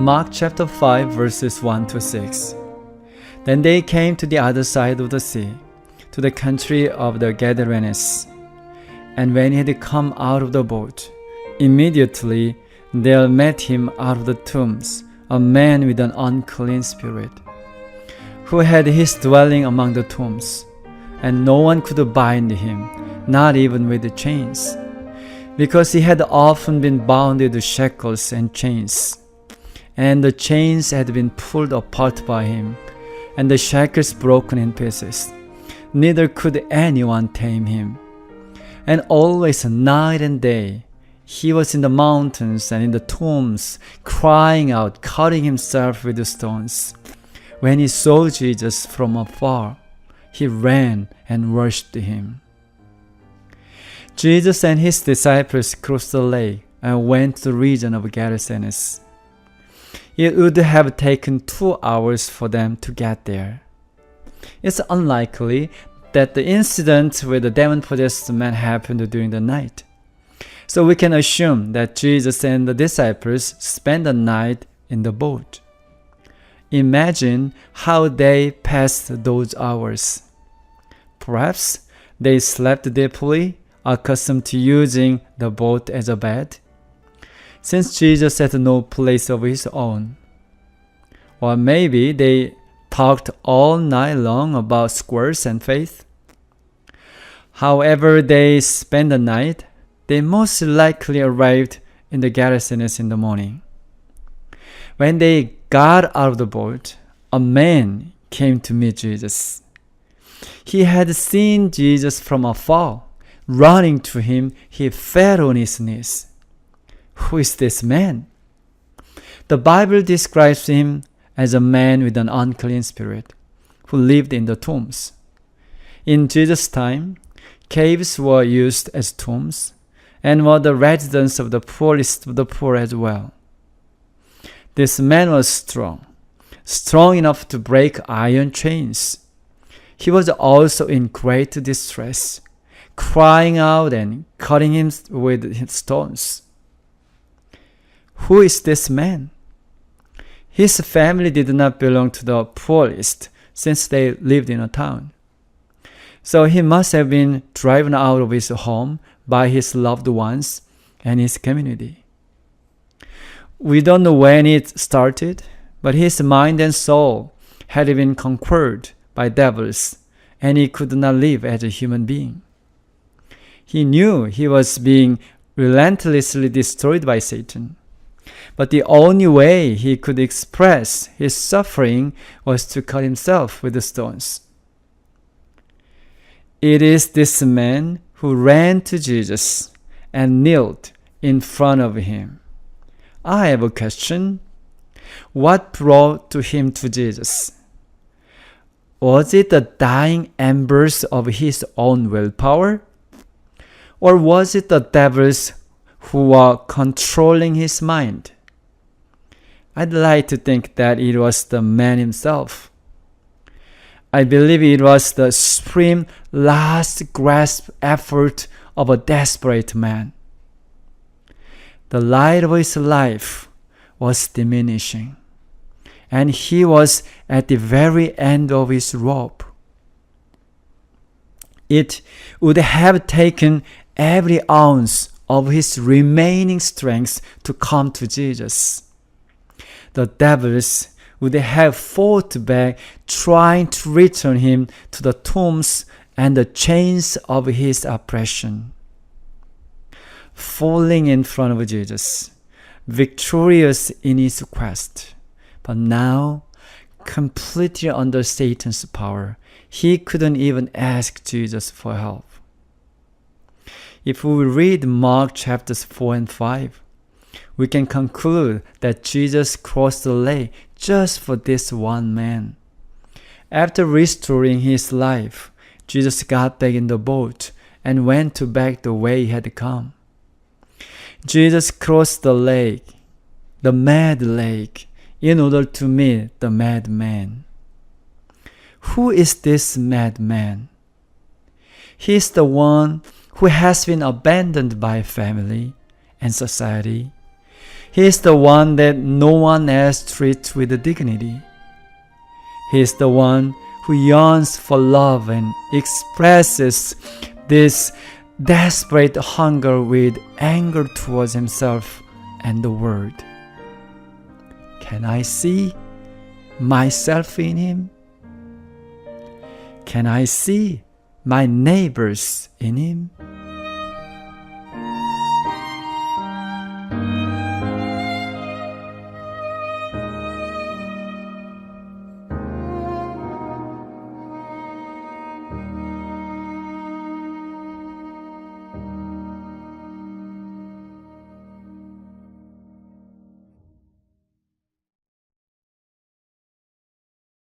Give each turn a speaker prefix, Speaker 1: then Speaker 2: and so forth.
Speaker 1: Mark chapter 5 verses 1 to 6. Then they came to the other side of the sea, to the country of the Gadarenes. And when he had come out of the boat, immediately there met him out of the tombs a man with an unclean spirit, who had his dwelling among the tombs, and no one could bind him, not even with chains, because he had often been bound with shackles and chains. And the chains had been pulled apart by him, and the shackles broken in pieces. Neither could anyone tame him. And always night and day he was in the mountains and in the tombs, crying out, cutting himself with the stones. When he saw Jesus from afar, he ran and worshipped him. Jesus and his disciples crossed the lake and went to the region of Gerasenes. It would have taken 2 hours for them to get there. It's unlikely that the incident with the demon-possessed man happened during the night. So we can assume that Jesus and the disciples spent the night in the boat. Imagine how they passed those hours. Perhaps they slept deeply, accustomed to using the boat as a bed, since Jesus had no place of his own. Or maybe they talked all night long about squalls and faith. However they spent the night, they most likely arrived in the Gerasenes in the morning. When they got out of the boat, a man came to meet Jesus. He had seen Jesus from afar. Running to him, he fell on his knees. Who is this man? The Bible describes him as a man with an unclean spirit who lived in the tombs. In Jesus' time, caves were used as tombs and were the residence of the poorest of the poor as well. This man was strong enough to break iron chains. He was also in great distress, crying out and cutting him with stones. Who is this man? His family did not belong to the poorest, since they lived in a town. So he must have been driven out of his home by his loved ones and his community. We don't know when it started, but his mind and soul had been conquered by devils, and he could not live as a human being. He knew he was being relentlessly destroyed by Satan. But the only way he could express his suffering was to cut himself with the stones. It is this man who ran to Jesus and knelt in front of him. I have a question. What brought to him to Jesus? Was it the dying embers of his own willpower? Or was it the devils who were controlling his mind? I'd like to think that it was the man himself. I believe it was the supreme last grasp effort of a desperate man. The light of his life was diminishing, and he was at the very end of his rope. It would have taken every ounce of his remaining strength to come to Jesus. The devils would have fought back, trying to return him to the tombs and the chains of his oppression. Falling in front of Jesus, victorious in his quest, but now completely under Satan's power, he couldn't even ask Jesus for help. If we read Mark chapters 4 and 5, we can conclude that Jesus crossed the lake just for this one man. After restoring his life, Jesus got back in the boat and went back the way he had come. Jesus crossed the lake, the mad lake, in order to meet the madman. Who is this madman? He is the one who has been abandoned by family and society. He is the one that no one else treats with dignity. He is the one who yearns for love and expresses this desperate hunger with anger towards himself and the world. Can I see myself in him? Can I see my neighbors in him?